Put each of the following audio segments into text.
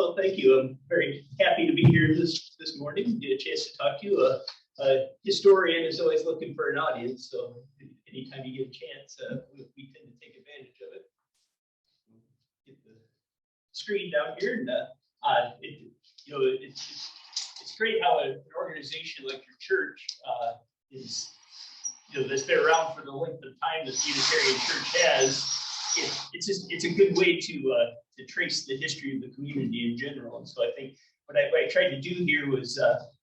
Well, thank you. I'm very happy to be here this morning and get a chance to talk to you. A historian is always looking for an audience, so anytime you get a chance, we tend to take advantage of it. Get the screen down here, and it's great how an organization like your church that's been around for the length of time that the Unitarian Church has. It's a good way to trace the history of the community in general. And so I think what I tried to do here was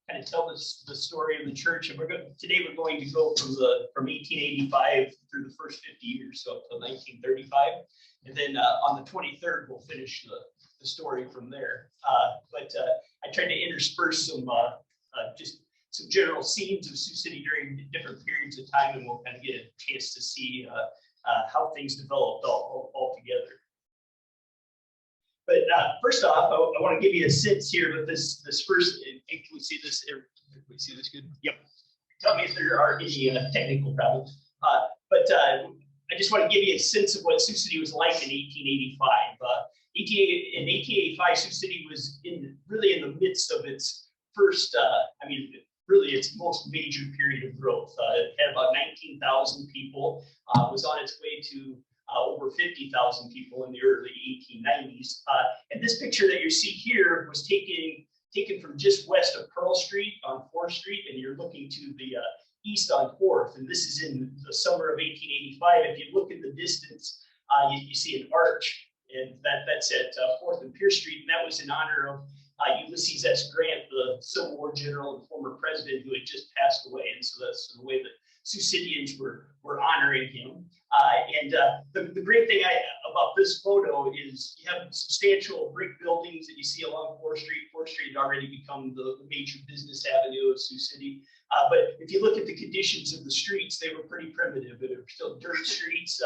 kind of tell the story of the church. And today we're going to go from 1885 through the first 50 years, so up to 1935, and then on the 23rd we'll finish the story from there. But I tried to intersperse just some general scenes of Sioux City during different periods of time, and we'll kind of get a chance to see how things developed all together. But first off, I want to give you a sense here of this first. Can we see this? Can we see this good? Yep. Tell me if there are any technical problems. But I just want to give you a sense of what Sioux City was like in 1885. In 1885, Sioux City was really in the midst of its first, really its most major period of growth. It had about 19,000 people, was on its way to over 50,000 people in the early 1890s. And this picture that you see here was taken from just west of Pearl Street on 4th Street, and you're looking to the east on 4th. And this is in the summer of 1885. If you look at the distance, you see an arch, and that's at 4th and Pierce Street, and that was in honor of Ulysses S. Grant, the Civil War general and former president who had just passed away. And so that's the way that Sioux Cityans were honoring him. And the great thing about this photo is you have substantial brick buildings that you see along 4th Street. 4th Street had already become the major business avenue of Sioux City. But if you look at the conditions of the streets, they were pretty primitive. They were still dirt streets.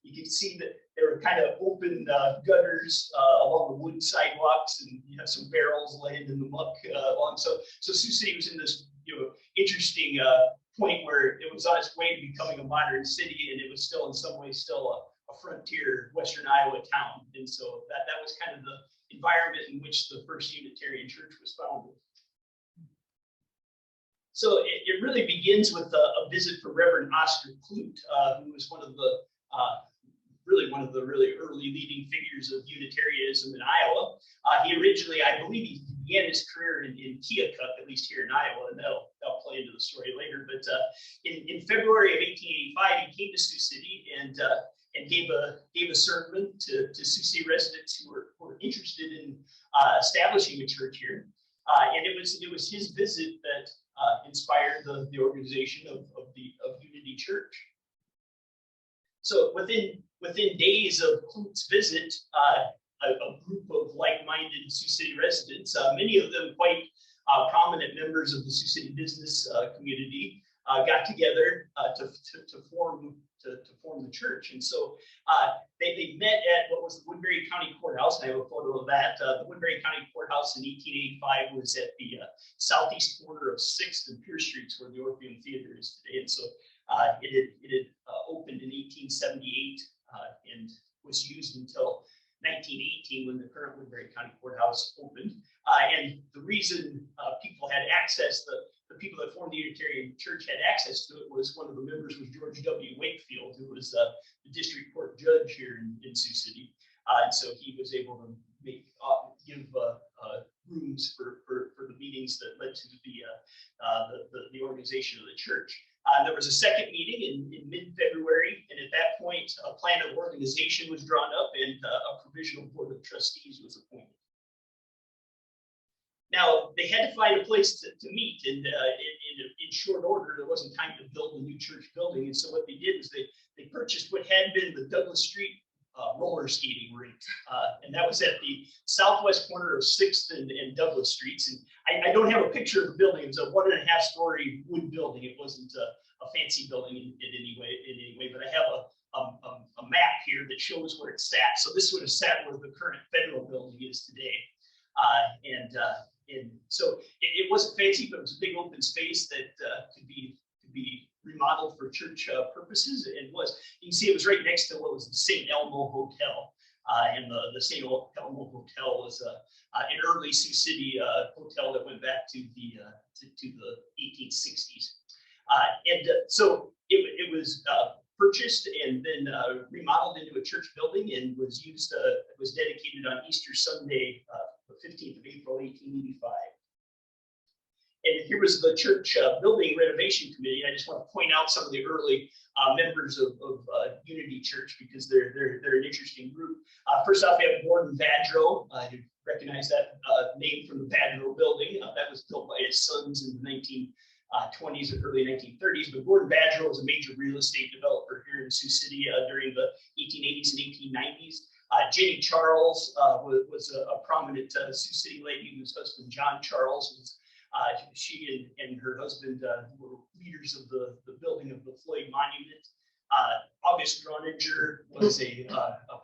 You can see that there were kind of open gutters along the wooden sidewalks, and you have some barrels laying in the muck along. So Sioux City was in this interesting point where it was on its way to becoming a modern city, and it was still in some ways still a frontier Western Iowa town. And so that was kind of the environment in which the first Unitarian Church was founded. So it really begins with a visit from Reverend Oscar Clute, who was one of the really early leading figures of Unitarianism in Iowa. He originally, I believe, he began his career in Keokuk, at least here in Iowa, and that'll play into the story later. But in February of 1885, he came to Sioux City and gave a sermon to Sioux City residents who were interested in establishing a church here. And it was his visit that inspired the organization of Unity Church. So within days of Clute's visit, a group of like-minded Sioux City residents, many of them quite prominent members of the Sioux City business community, got together to form the church. And so they met at what was the Woodbury County Courthouse. I have a photo of that. The Woodbury County Courthouse in 1885 was at the southeast corner of 6th and Pierce Streets, where the Orpheum Theater is today. And so it had opened in 1878 and was used until 1918 when the current Woodbury County Courthouse opened. And the reason people had access, the people that formed the Unitarian Church had access to it, was one of the members was George W. Wakefield, who was the district court judge here in Sioux City. And so he was able to give rooms for the meetings that led to the organization of the church. There was a second meeting in mid-February, and at that point, a plan of organization was drawn up and a provisional board of trustees was appointed. Now, they had to find a place to meet, and in short order, there wasn't time to build a new church building. And so what they did is they purchased what had been the Douglas Street roller skating rink, and that was at the southwest corner of 6th and Douglas Streets. And I don't have a picture of the building. It was a 1.5-story wood building. It wasn't a fancy building in any way, but I have a map here that shows where it sat. So this would have sat where the current federal building is today. And so it wasn't fancy, but it was a big open space that could be remodeled for church purposes. And you can see it was right next to what was the St. Elmo Hotel. and the St. Elmo Hotel was an early Sioux City hotel that went back to the 1860s. So it was purchased and then remodeled into a church building and was used. Was dedicated on Easter Sunday, the 15th of April, 1885. And here was the church building renovation committee. I just want to point out some of the early members of Unity Church because they're an interesting group. First off, we have Gordon Vadro. You recognize that name from the Vadro building. That was built by his sons in the 1920s and early 1930s. But Gordon Vadro was a major real estate developer here in Sioux City during the 1880s and 1890s. Jenny Charles was a prominent Sioux City lady whose husband John Charles was. She and her husband were leaders of the building of the Floyd Monument. August Groninger was a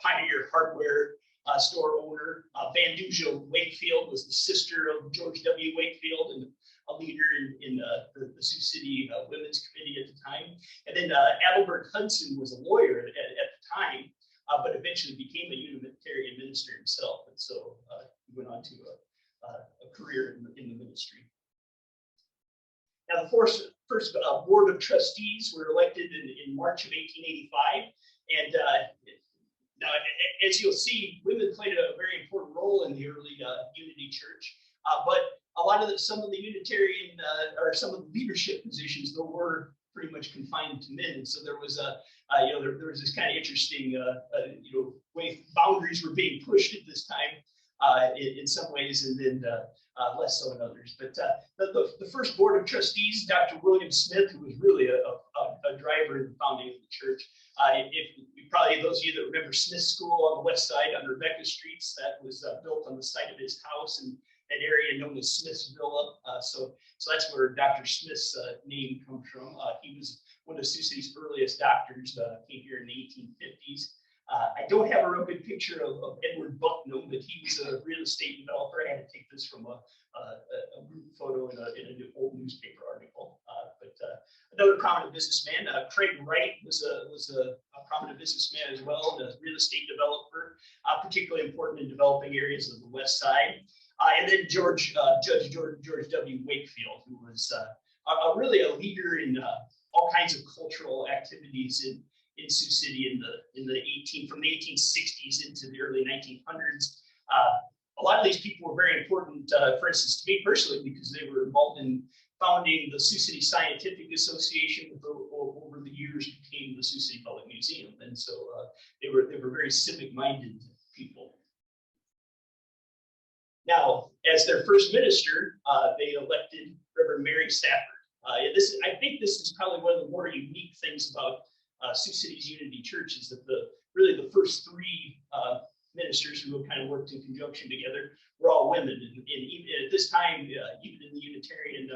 Pioneer hardware store owner. Van Dujo Wakefield was the sister of George W. Wakefield and a leader in the Sioux City Women's Committee at the time. And then Adalbert Hudson was a lawyer at the time, but eventually became a Unitarian minister himself. And so he went on to a career in the ministry. Now, the first board of trustees were elected in March of 1885. And now, as you'll see, women played a very important role in the early Unity Church. But a lot of some of the Unitarian or some of the leadership positions, though, were pretty much confined to men. And so there was there was this kind of interesting way boundaries were being pushed at this time in some ways, and then less so in others. But the first board of trustees, Dr. William Smith, who was really a driver in the founding of the church. Probably those of you that remember Smith School on the west side on Rebecca Streets, that was built on the site of his house in an area known as Smith's Villa. So that's where Dr. Smith's name comes from. He was one of Sioux City's earliest doctors, came here in the 1850s. I don't have a real good picture of Edward Bucknam, but he was a real estate developer. I had to take this from a group photo in an old newspaper article. But another prominent businessman, Craig Wright, was a prominent businessman as well, and a real estate developer, particularly important in developing areas of the west side. And then Judge George W. Wakefield, who was really a leader in all kinds of cultural activities in Sioux City from the 1860s into the early 1900s. A lot of these people were very important, for instance, to me personally, because they were involved in founding the Sioux City Scientific Association, which over the years became the Sioux City Public Museum. And so they were very civic-minded people. Now, as their first minister, they elected Reverend Mary Stafford. I think this is probably one of the more unique things about Sioux City's Unity Church is that really the first three ministers who have kind of worked in conjunction together were all women. And even at this time, even in the Unitarian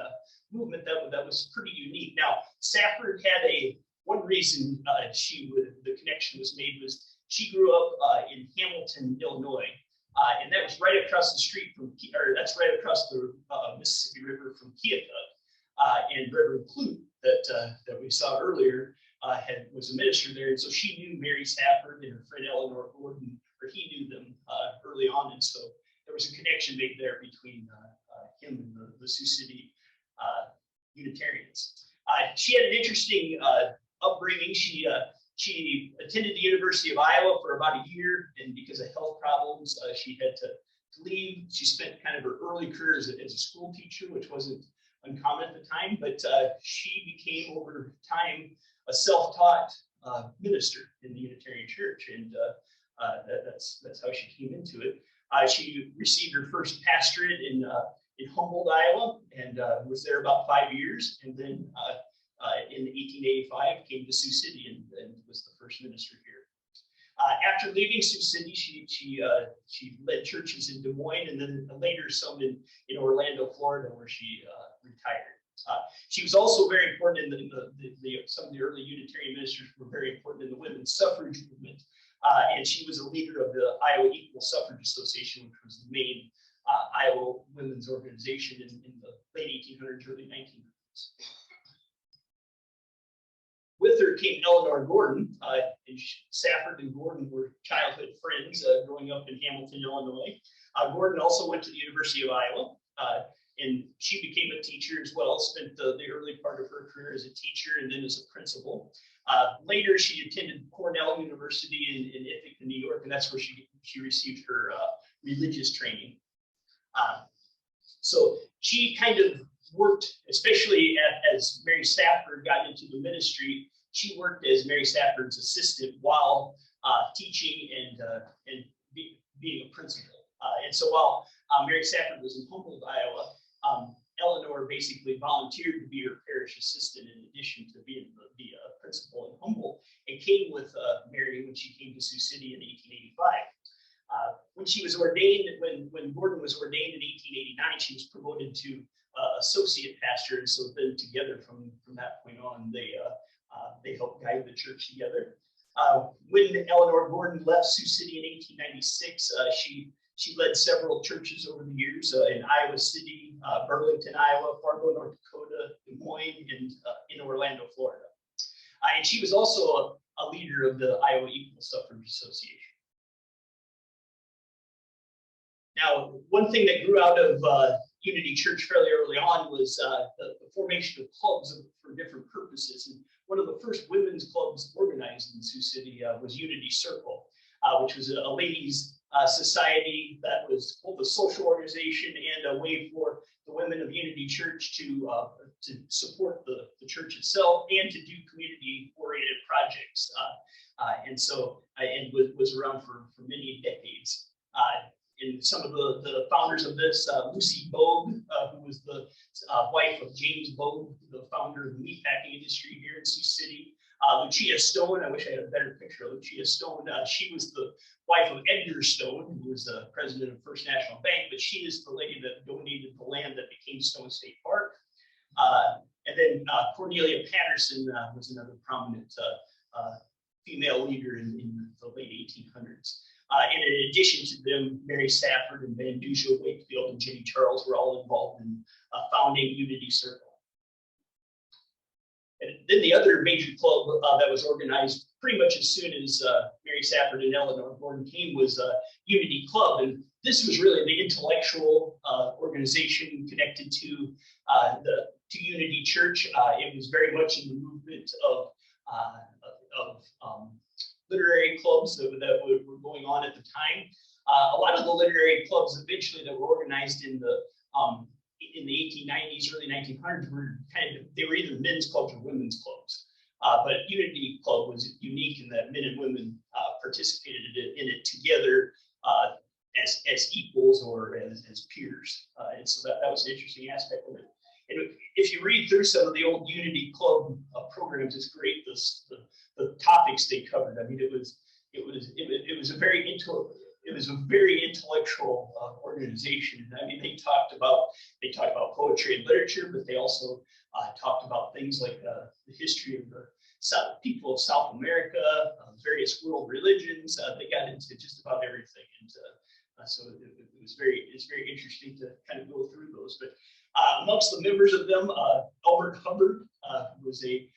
movement, that was pretty unique. Now, Stafford had one reason the connection was made was she grew up in Hamilton, Illinois. And that was right across the street that's right across the Mississippi River from Keokuk. And Reverend Clute that we saw earlier was a minister there. And so she knew Mary Stafford and her friend Eleanor Gordon, or he knew them early on. And so there was a connection made there between him and the Sioux City Unitarians. She had an interesting upbringing. She attended the University of Iowa for about a year, and because of health problems, she had to leave. She spent kind of her early career as a school teacher, which wasn't uncommon at the time, but she became, over time, a self-taught minister in the Unitarian Church, and that's how she came into it. She received her first pastorate in Humboldt, Iowa, and was there about 5 years, and then in 1885 came to Sioux City and was the first minister here. After leaving Sioux City, she led churches in Des Moines and then later some in Orlando, Florida, where she retired. She was also very important in some of the early Unitarian ministers were very important in the women's suffrage movement. And she was a leader of the Iowa Equal Suffrage Association, which was the main Iowa women's organization in the late 1800s, early 1900s. With her came Eleanor Gordon. And Safford and Gordon were childhood friends growing up in Hamilton, Illinois. Gordon also went to the University of Iowa, and she became a teacher as well, spent the early part of her career as a teacher and then as a principal. Later, she attended Cornell University in Ithaca, New York, and that's where she received her religious training. So she kind of worked, especially as Mary Stafford got into the ministry, she worked as Mary Stafford's assistant while teaching and being a principal. And so while Mary Stafford was in Humboldt, Iowa, Eleanor basically volunteered to be her parish assistant in addition to being the principal in Humboldt, and came with Mary when she came to Sioux City in 1885. When she was ordained, when Gordon was ordained in 1889, she was promoted to associate pastor, and so then together from that point on, they helped guide the church together. When Eleanor Gordon left Sioux City in 1896, she led several churches over the years in Iowa City, Burlington, Iowa, Fargo, North Dakota, Des Moines, and in Orlando, Florida. And she was also a leader of the Iowa Equal Suffrage Association. Now, one thing that grew out of Unity Church fairly early on was the formation of clubs for different purposes. And one of the first women's clubs organized in Sioux City was Unity Circle, which was a ladies' society that was both a social organization and a way for the women of Unity Church to support the church itself and to do community-oriented projects. And was around for many decades. And some of the founders of this, Lucy Bogue, who was the wife of James Bogue, the founder of the meatpacking industry here in Sioux City. Lucia Stone, I wish I had a better picture of Lucia Stone. She was the wife of Edgar Stone, who was the president of First National Bank, but she is the lady that donated the land that became Stone State Park. And then Cornelia Patterson was another prominent female leader in the late 1800s. And in addition to them, Mary Stafford and Van Dusia Wakefield and Jenny Charles were all involved in founding Unity Circle. And then the other major club that was organized pretty much as soon as Mary Stafford and Eleanor Gordon came was Unity Club. And this was really the intellectual organization connected to Unity Church. It was very much in the movement of literary clubs that were going on at the time. A lot of the literary clubs eventually that were organized in the 1890s, early 1900s they were either men's clubs or women's clubs. But Unity Club was unique in that men and women participated in it together as equals or as peers. And so that was an interesting aspect of it. And if you read through some of the old Unity Club programs, it's great the topics they covered. I mean, it was a very intellectual organization. I mean, they talked about poetry and literature, but they also talked about things like the history of the people of South America, various world religions. They got into just about everything, and so it was very interesting to kind of go through those. But amongst the members of them, Albert Hubbard was a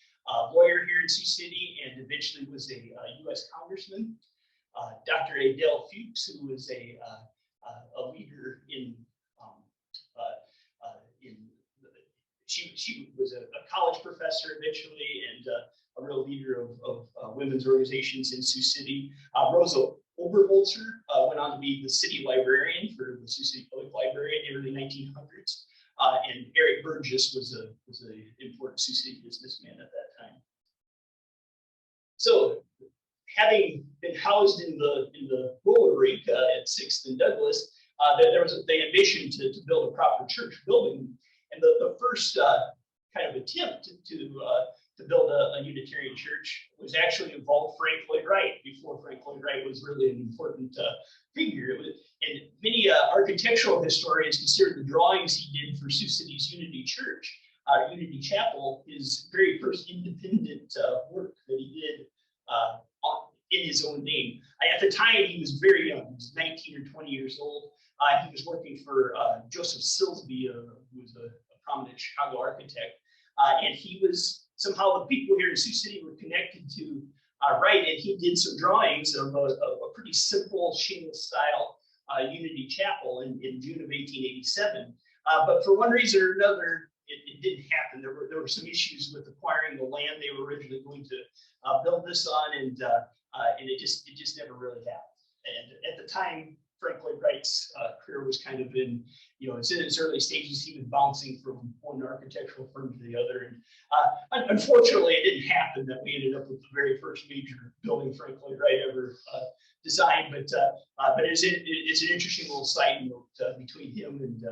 lawyer here in Sioux City and eventually was a U.S. congressman. Dr. Adele Fuchs, who was a leader she was a college professor eventually and a real leader of women's organizations in Sioux City. Rosa Oberholzer went on to be the city librarian for the Sioux City Public Library in the early 1900s. And Eric Burgess was an important Sioux City businessman at that time. So, having been housed in the roller rink at 6th and Douglas, there was the ambition to build a proper church building, and the first kind of attempt to build a Unitarian church was actually involved Frank Lloyd Wright before Frank Lloyd Wright was really an important figure. And many architectural historians consider the drawings he did for Sioux City's Unity Church, Unity Chapel, his very first independent work that he did in his own name. At the time, he was very young. He was 19 or 20 years old. He was working for Joseph Silsby, who was a prominent Chicago architect. And he was somehow the people here in Sioux City were connected to Wright, and he did some drawings of a pretty simple shingle style Unity Chapel in June of 1887. But for one reason or another, it didn't happen. There were some issues with acquiring the land they were originally going to build this on, and it just never really happened. And at the time, Frank Lloyd Wright's career was kind of it's in its early stages. He was bouncing from one architectural firm to the other. And unfortunately, it didn't happen that we ended up with the very first major building Frank Lloyd Wright ever designed. But it's an interesting little side note between him and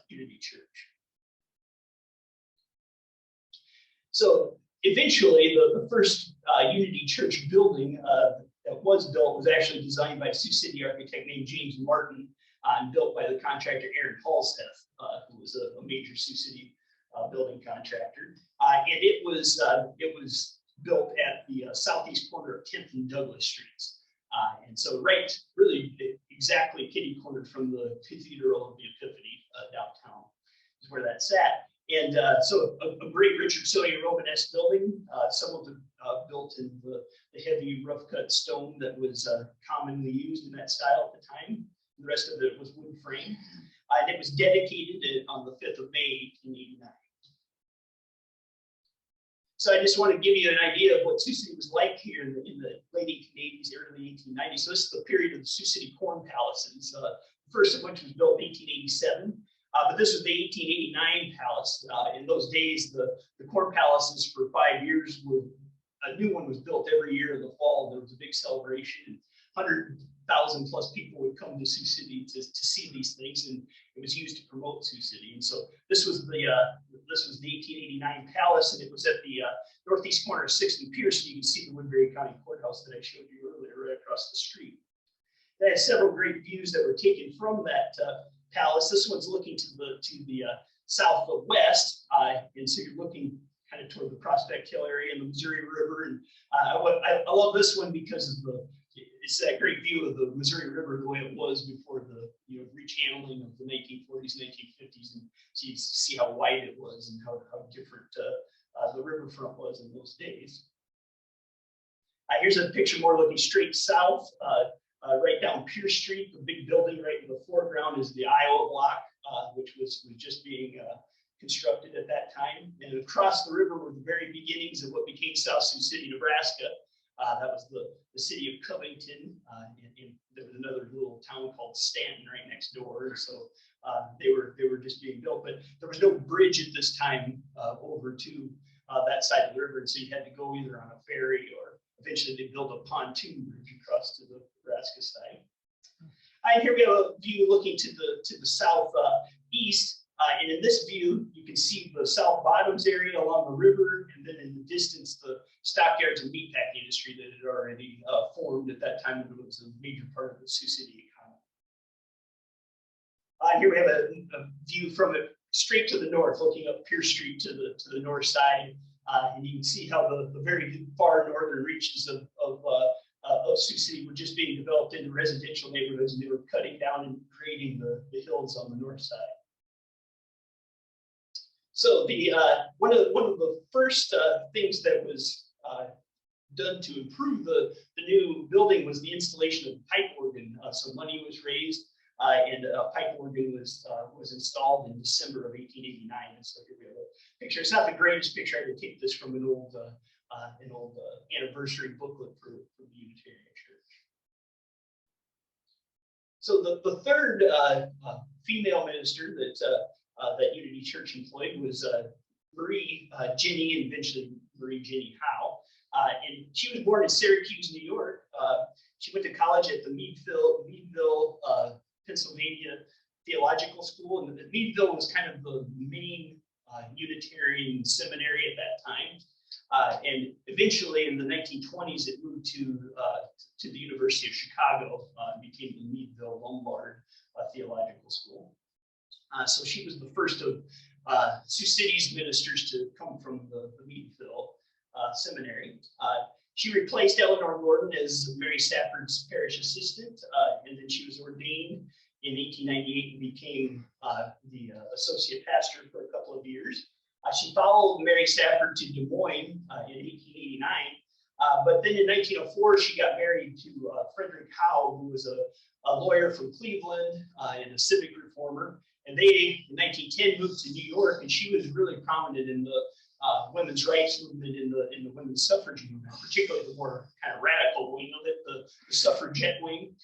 Unity Church. So eventually, the first Unity Church building that was built was actually designed by a Sioux City architect named James Martin and built by the contractor Aaron Halstead, who was a major Sioux City building contractor. And it was built at the southeast corner of 10th and Douglas Streets. And so right really exactly kitty cornered from the Cathedral of the Epiphany downtown is where that's at. And so a great Richardsonian Romanesque building, some of them built in the heavy rough cut stone that was commonly used in that style at the time. The rest of it was wood frame. And it was dedicated on the 5th of May, 1889. So I just want to give you an idea of what Sioux City was like here in the late 1880s, early 1890s. So this is the period of the Sioux City Corn Palaces, the first of which was built in 1887. But this was the 1889 palace. In those days, the corn palaces for 5 years a new one was built every year in the fall. There was a big celebration. 100,000 plus people would come to Sioux City to see these things, and it was used to promote Sioux City. And so this was the 1889 palace, and it was at the northeast corner of 6th and Pierce. So you can see the Woodbury County Courthouse that I showed you earlier, right across the street. They had several great views that were taken from that palace. This one's looking to the south of west, and so you're looking kind of toward the Prospect Hill area and the Missouri River. And I love this one because of it's that great view of the Missouri River the way it was before the rechanneling of the 1940s, 1950s, and so you see how wide it was and how different the riverfront was in those days. Here's a picture more looking straight south. Right down Pierce Street, the big building right in the foreground is the Iowa Block, which was just being constructed at that time. And across the river were the very beginnings of what became South Sioux City, Nebraska. That was the city of Covington. And there was another little town called Stanton right next door. And so they were just being built, but there was no bridge at this time over to that side of the river. And so you had to go either on a ferry or eventually they built a pontoon bridge across to the Nebraska side. And here we have a view looking to the southeast. And in this view, you can see the South Bottoms area along the river, and then in the distance, the stockyards and meatpacking industry that had already formed at that time. It was a major part of the Sioux City economy. Here we have a view from it straight to the north, looking up Pierce Street to the north side. And you can see how the very far northern reaches of Sioux City were just being developed into residential neighborhoods, and they were cutting down and creating the hills on the north side. So one of the first things that was done to improve the new building was the installation of pipe organ. So money was raised, and a pipe organ was installed in December of 1889. And so here we have a picture. It's not the greatest picture. I could take this from an old anniversary booklet for the Unitarian Church. So the third female minister that Unity Church employed was Marie Jenny, and eventually Marie Jenny Howe. And she was born in Syracuse, New York. She went to college at the Meadville, Pennsylvania Theological School. And Meadville was kind of the main Unitarian seminary at that time. And eventually in the 1920s, it moved to the University of Chicago and became the Meadville Lombard Theological School. So she was the first of Sioux City's ministers to come from the Meadville Seminary. She replaced Eleanor Gordon as Mary Stafford's parish assistant, and then she was ordained in 1898 and became the associate pastor for a couple of years. She followed Mary Stafford to Des Moines in 1889. But then in 1904, she got married to Frederick Howe, who was a lawyer from Cleveland and a civic reformer. And they, in 1910, moved to New York, and she was really prominent in the women's rights movement, in the women's suffrage movement, particularly the more kind of radical wing of it, the suffragette wing.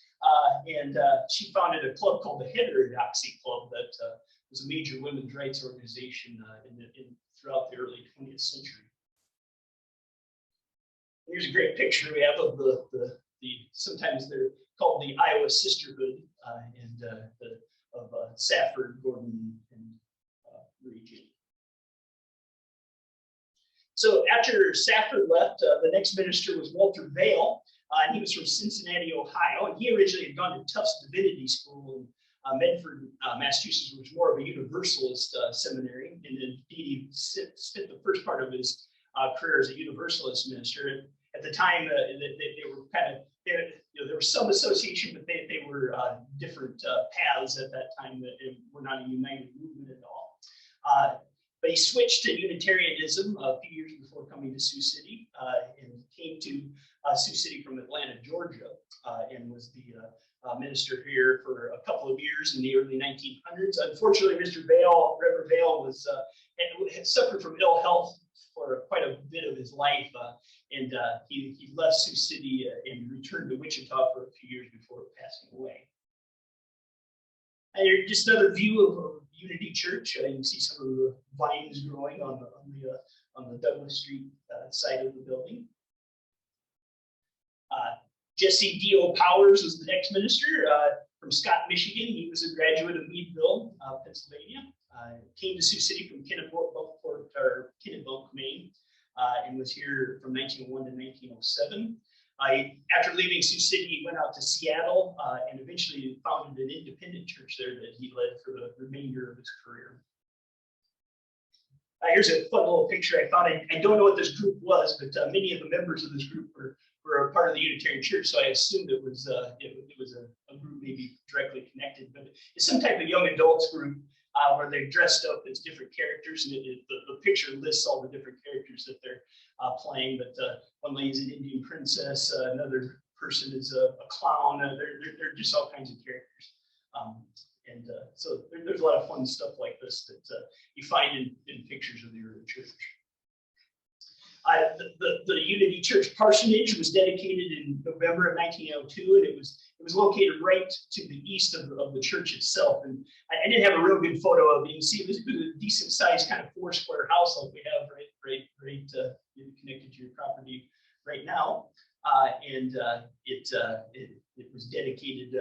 And she founded a club called the Heterodoxy Club that was a major women's rights organization throughout the early 20th century. Here's a great picture we have of the sometimes they're called the Iowa Sisterhood, of Safford, Gordon, and region. So after Safford left, the next minister was Walter Vail, and he was from Cincinnati, Ohio, and he originally had gone to Tufts Divinity School in Medford, Massachusetts, which was more of a Universalist seminary, and indeed he spent the first part of his career as a Universalist minister. At the time, they were kind of, there was some association, but they were different paths at that time that were not a united movement at all. But he switched to Unitarianism a few years before coming to Sioux City, and came to Sioux City from Atlanta, Georgia, and was the minister here for a couple of years in the early 1900s. Unfortunately, Reverend Vail had suffered from ill health for quite a bit of his life, and he left Sioux City and returned to Wichita for a few years before passing away. And here's just another view of Unity Church. You can see some of the vines growing on the Douglas Street side of the building. Jesse D.O. Powers was the next minister from Scott, Michigan. He was a graduate of Meadville, Pennsylvania. Came to Sioux City from Kennebunk, Maine, and was here from 1901 to 1907. After leaving Sioux City, he went out to Seattle and eventually founded an independent church there that he led for the remainder of his career. Here's a fun little picture. I don't know what this group was, but many of the members of this group were a part of the Unitarian Church, so I assumed it was a group maybe directly connected. But it's some type of young adults group where they're dressed up as different characters, and the picture lists all the different characters that they're playing. But one lady's an Indian princess, another person is a clown. They're just all kinds of characters. So there's a lot of fun stuff like this that you find in pictures of the early church. The Unity Church parsonage was dedicated in November of 1902, and it was located right to the east of the church itself. And I didn't have a real good photo of it. You can see it was a decent sized kind of 4-square house like we have right connected to your property right now. It was dedicated,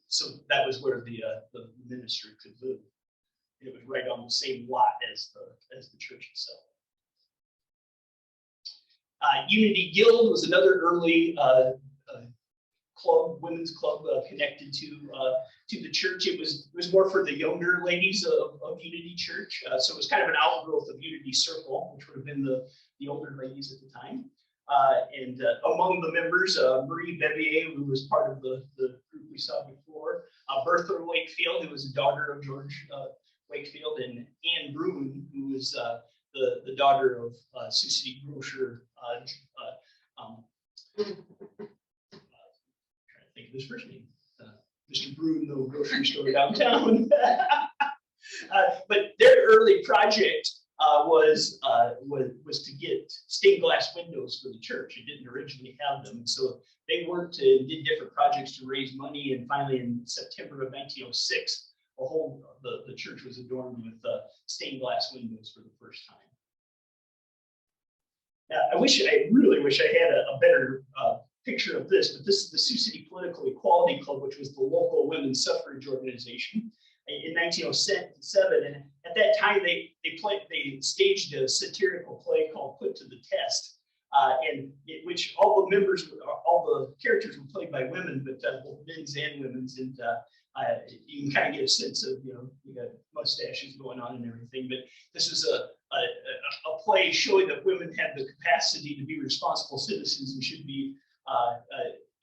so that was where the minister could live. It was right on the same lot as the church itself. Unity Guild was another early club, women's club connected to the church. It was more for the younger ladies of Unity Church, so it was kind of an outgrowth of Unity Circle, which would have been the older ladies at the time. And among the members, Marie Bevier, who was part of the group we saw before, Bertha Wakefield, who was a daughter of George Wakefield, and Anne Bruin, who was the daughter of Sioux City grocer. Trying to think of his first name, Mr. Bruin, the grocery store downtown. But their early project was to get stained glass windows for the church. It didn't originally have them, so they worked and did different projects to raise money. And finally, in September of 1906, the church was adorned with stained glass windows for the first time. Now, I really wish I had a better picture of this, but this is the Sioux City Political Equality Club, which was the local women's suffrage organization in 1907. And at that time, they staged a satirical play called "Put to the Test," which all the characters were played by women, but both men's and women's. And you can kind of get a sense of, you got mustaches going on and everything. But this is a play showing that women have the capacity to be responsible citizens and should be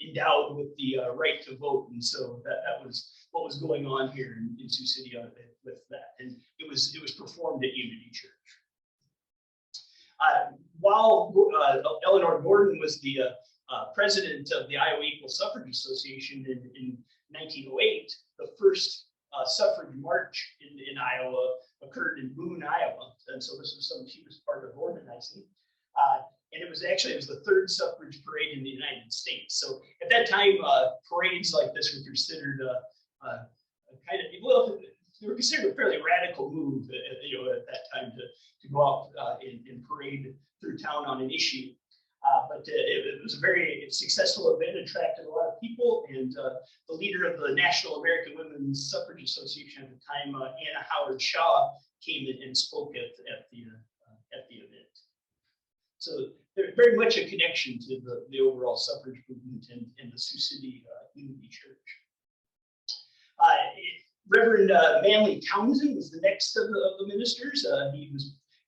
endowed with the right to vote. And so that was what was going on here in Sioux City with that. And it was performed at Unity Church. While Eleanor Gordon was the president of the Iowa Equal Suffrage Association in 1908, the first suffrage march in Iowa occurred in Boone, Iowa, and so this was something she was part of organizing. And it was the third suffrage parade in the United States. So at that time, parades like this were considered they were considered a fairly radical move, at that time to go out and parade through town on an issue. But it was a very successful event, attracted a lot of people, and the leader of the National American Women's Suffrage Association at the time, Anna Howard Shaw, came in and spoke at the event. So there's very much a connection to the overall suffrage movement and the Sioux City Unity Church. Reverend Manly Townsend was the next of the ministers. He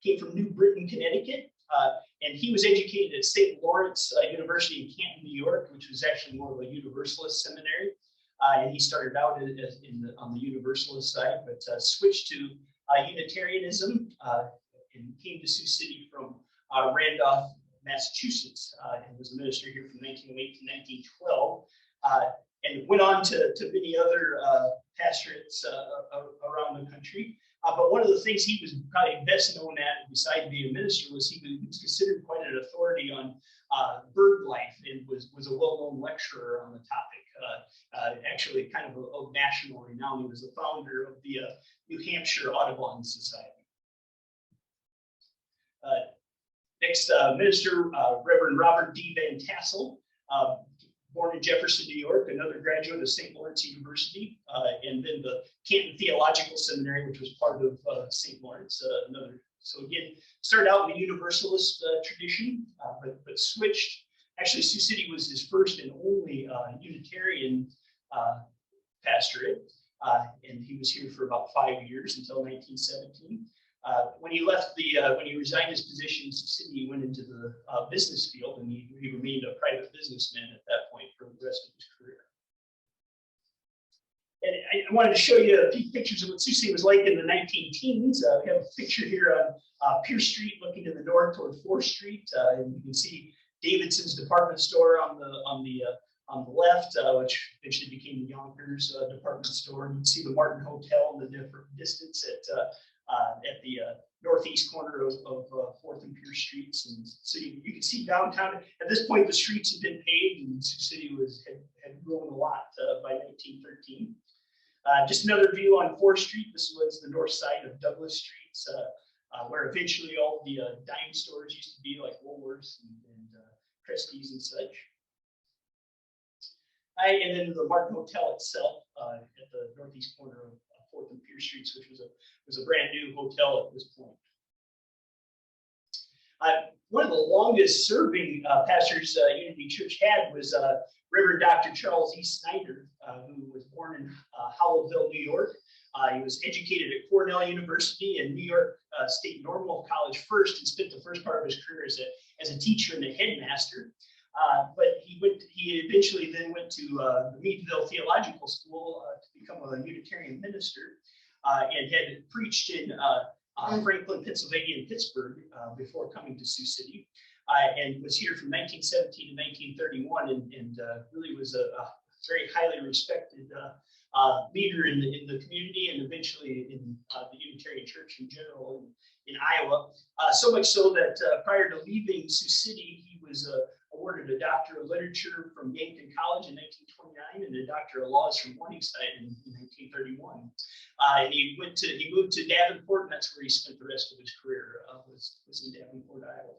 came from New Britain, Connecticut, and he was educated at St. Lawrence University in Canton, New York, which was actually more of a Universalist seminary. And he started out on the Universalist side, but switched to Unitarianism and came to Sioux City from Randolph, Massachusetts, and was a minister here from 1908 to 1912, and went on to many other pastorates around the country. But one of the things he was probably best known at, besides being a minister, was he was considered quite an authority on bird life and was a well-known lecturer on the topic. Actually, kind of national renown. He was the founder of the New Hampshire Audubon Society. Next minister, Reverend Robert D. Van Tassel, born in Jefferson, New York, another graduate of St. Lawrence University, and then the Canton Theological Seminary, which was part of St. Lawrence. So again, started out in the Universalist tradition, but switched. Actually, Sioux City was his first and only Unitarian pastorate, and he was here for about 5 years until 1917. When he resigned his position in Sioux City, he went into the business field, and he remained a private businessman at that point for the rest of his career. And I wanted to show you a few pictures of what Sioux City was like in the 19-teens. We have a picture here on Pierce Street, looking to the north toward 4th Street, and you can see Davidson's department store on the left, which eventually became the Yonkers department store. And you can see the Martin Hotel in the different distance at the northeast corner of 4th and Pierce Streets. And so you can see downtown. At this point, the streets had been paved, and Sioux City had grown a lot by 1913. Just another view on 4th Street. This was the north side of Douglas Streets, where eventually all the dime stores used to be, like Woolworths and Christie's and such. And then the Martin Hotel itself at the northeast corner of 4th and Pierce Streets, which was a brand new hotel at this point. One of the longest serving pastors Unity Church had was Reverend Dr. Charles E. Snyder, who was born in Howellville, New York. He was educated at Cornell University and New York State Normal College first, and spent the first part of his career as a teacher and a headmaster. But he eventually then went to the Meadville Theological School to become a Unitarian minister, and had preached in Franklin, Pennsylvania, and Pittsburgh before coming to Sioux City, and was here from 1917 to 1931, and really was a very highly respected leader in the community, and eventually in the Unitarian Church in general in Iowa. So much so that prior to leaving Sioux City, he was awarded a Doctor of Literature from Yankton College in 1929 and a Doctor of Laws from Morningside in 1931. And he moved to Davenport, and that's where he spent the rest of his career, was in Davenport, Iowa.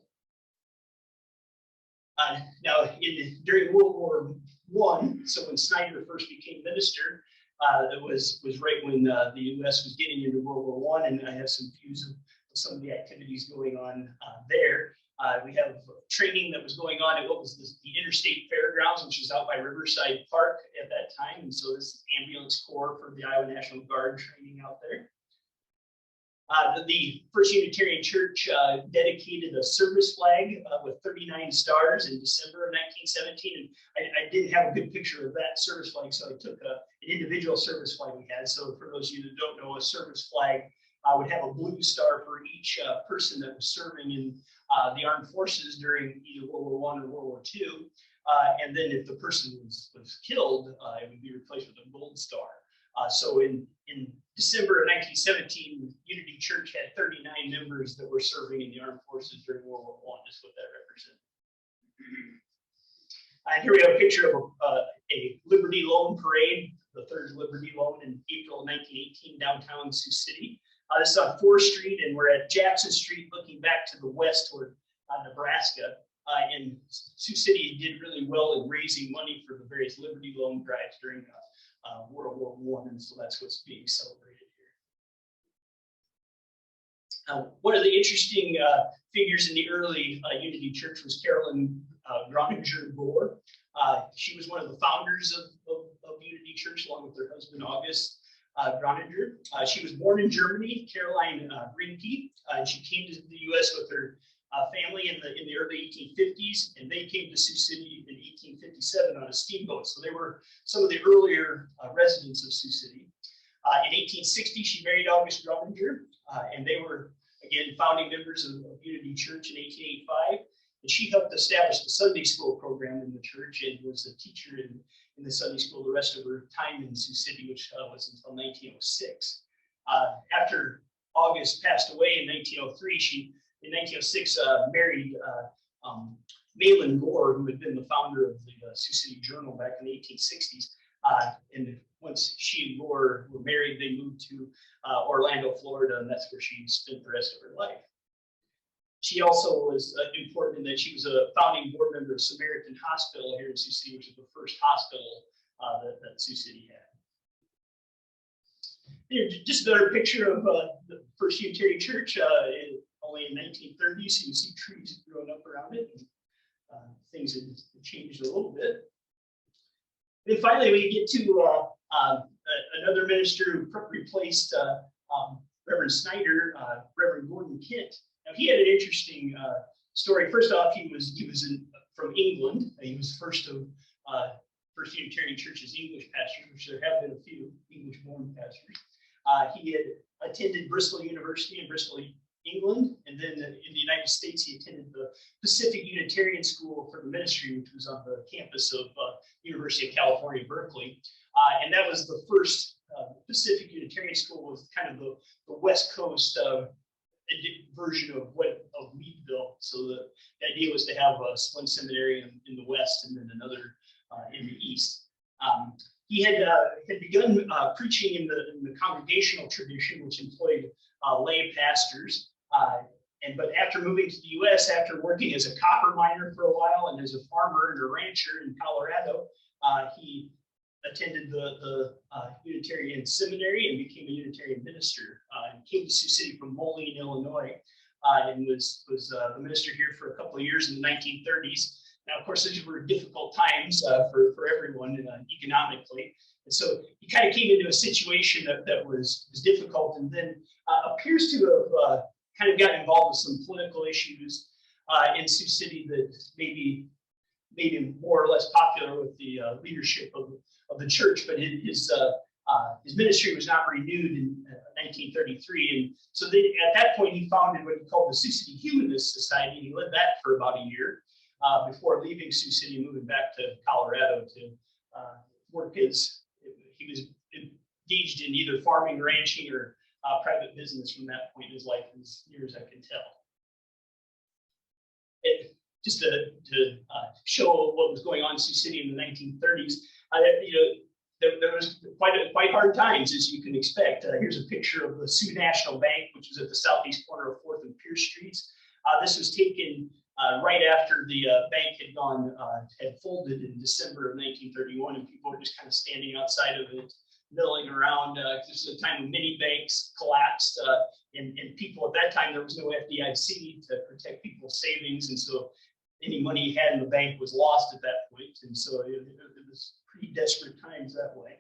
Now, during World War I, so when Snyder first became minister, it was right when the U.S. was getting into World War I, and I have some views of some of the activities going on there. We have training that was going on at what was the Interstate Fairgrounds, which is out by Riverside Park at that time. And so this is ambulance corps for the Iowa National Guard training out there. The First Unitarian Church dedicated a service flag with 39 stars in December of 1917. And I didn't have a good picture of that service flag, so I took an individual service flag we had. So for those of you that don't know, a service flag would have a blue star for each person that was serving in the armed forces during either World War I or World War II. And then if the person was killed, it would be replaced with a gold star. So in December of 1917, Unity Church had 39 members that were serving in the armed forces during World War I, just what that represents. And here we have a picture of a Liberty Loan parade, the third Liberty Loan in April 1918, downtown Sioux City. This is on 4th Street, and we're at Jackson Street looking back to the west toward Nebraska. And Sioux City did really well in raising money for the various Liberty Loan drives during World War I, and so that's what's being celebrated here. One of the interesting figures in the early Unity Church was Carolyn Groninger Gore. She was one of the founders of Unity Church, along with her husband, August Groninger. She was born in Germany, Caroline Greenke, and she came to the U.S. with her family in the early 1850s, and they came to Sioux City in 1857 on a steamboat. So they were some of the earlier residents of Sioux City. In 1860, she married August Groninger, and they were, again, founding members of Unity Church in 1885. And she helped establish the Sunday school program in the church and was a teacher in the Sunday school the rest of her time in Sioux City, which was until 1906. After August passed away in 1903, she in 1906 married Malin Gore, who had been the founder of the Sioux City Journal back in the 1860s. And once she and Gore were married, they moved to Orlando, Florida, and that's where she spent the rest of her life. She also was important in that she was a founding board member of Samaritan Hospital here in Sioux City, which is the first hospital that Sioux City had. Here's just another picture of the first Unitarian Church, only in 1930s. So you can see trees growing up around it. And, things had changed a little bit. And finally, we get to another minister who replaced Reverend Snyder, Reverend Gordon Kent. Now, he had an interesting story. First off, he was from England. He was first Unitarian Church's English pastor, which there have been a few English-born pastors. He had attended Bristol University in Bristol, England, and then in the United States, he attended the Pacific Unitarian School for the Ministry, which was on the campus of University of California, Berkeley. And that was the first Pacific Unitarian School, was kind of the West Coast version of Meadville. So the idea was to have one seminary in the West and then another in the East. He had begun preaching in the congregational tradition, which employed lay pastors. But after moving to the U.S., after working as a copper miner for a while and as a farmer and a rancher in Colorado, he attended the Unitarian Seminary and became a Unitarian minister. And came to Sioux City from Moline, Illinois, and was the minister here for a couple of years in the 1930s. Now, of course, these were difficult times for everyone economically. And so he kind of came into a situation that was difficult, and then appears to have kind of got involved with some political issues in Sioux City that maybe made him more or less popular with the leadership of the church. But his ministry was not renewed in 1933. And so at that point, he founded what he called the Sioux City Humanist Society. He led that for about a year before leaving Sioux City and moving back to Colorado to work he was engaged in either farming, ranching, or private business from that point in his life, as near as I can tell. Just to show what was going on in Sioux City in the 1930s, there was quite hard times, as you can expect. Here's a picture of the Sioux National Bank, which was at the southeast corner of 4th and Pierce Streets. This was taken right after the bank had folded in December of 1931, and people were just kind of standing outside of it, milling around. This is a time when many banks collapsed, and people at that time, there was no FDIC to protect people's savings, and so any money you had in the bank was lost at that point, and so it was pretty desperate times that way.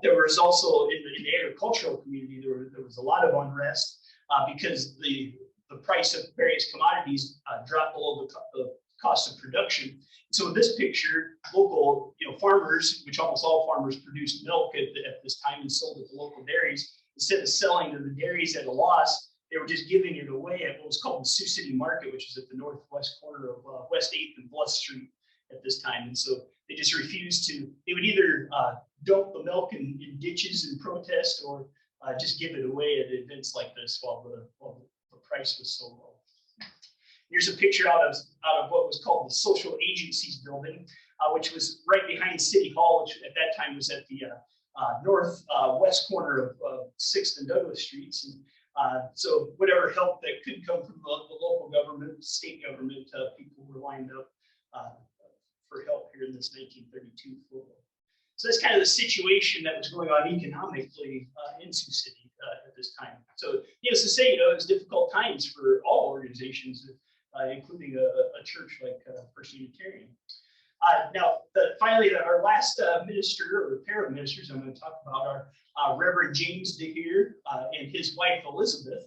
There was also in the agricultural community, there was a lot of unrest because the price of various commodities dropped below the cost of production. So in this picture, local farmers, which almost all farmers produced milk at this time and sold it to local dairies, instead of selling to the dairies at a loss, they were just giving it away at what was called the Sioux City Market, which is at the northwest corner of West 8th and Bluff Street at this time. And so they just refused to, they would either dump the milk in ditches in protest or just give it away at events like this while the price was so low. Here's a picture out of what was called the Social Agencies Building, which was right behind City Hall, which at that time was at the northwest corner of 6th and Douglas Streets. And so whatever help that could come from the local government, state government, people were lined up for help here in this 1932 photo. So that's kind of the situation that was going on economically in Sioux City at this time. So needless to say, it was difficult times for all organizations, including a church like First Unitarian. Now, finally, our last minister or pair of ministers I'm going to talk about are Reverend James DeHeer and his wife Elizabeth.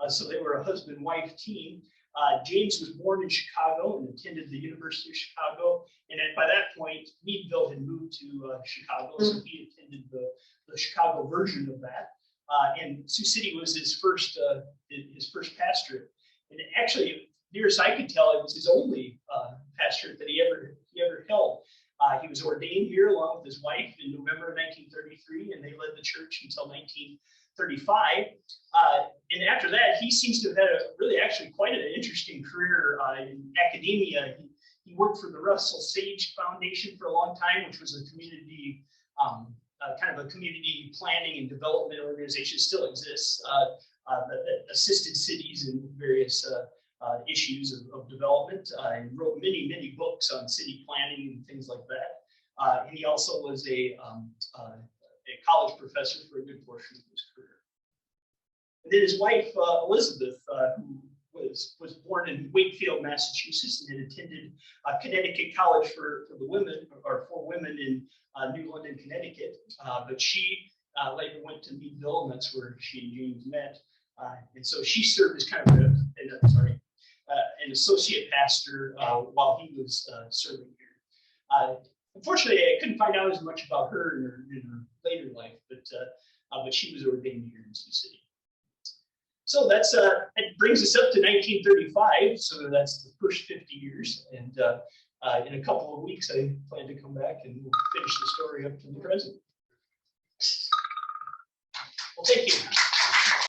So they were a husband-wife team. James was born in Chicago and attended the University of Chicago. And by that point, Meadville had moved to Chicago, so he attended the Chicago version of that. And Sioux City was his first pastorate. And actually, near as I could tell, it was his only pastorate that he ever held. He was ordained here along with his wife in November of 1933, and they led the church until 1935. And after that, he seems to have had actually quite an interesting career in academia. He worked for the Russell Sage Foundation for a long time, which was a community, kind of a community planning and development organization, still exists, that assisted cities in various issues of development, and wrote many books on city planning and things like that. And he also was a college professor for a good portion of his career. And then his wife, Elizabeth, who was born in Wakefield, Massachusetts, and had attended Connecticut College for the women, or for women in New London, Connecticut. But she later went to Meadville, and that's where she and James met. And so she served as kind of an associate pastor while he was serving here. Unfortunately, I couldn't find out as much about her in her later life, but she was ordained here in Sioux City. So that brings us up to 1935. So that's the first 50 years. And in a couple of weeks, I plan to come back and we'll finish the story up to the present. Well, thank you.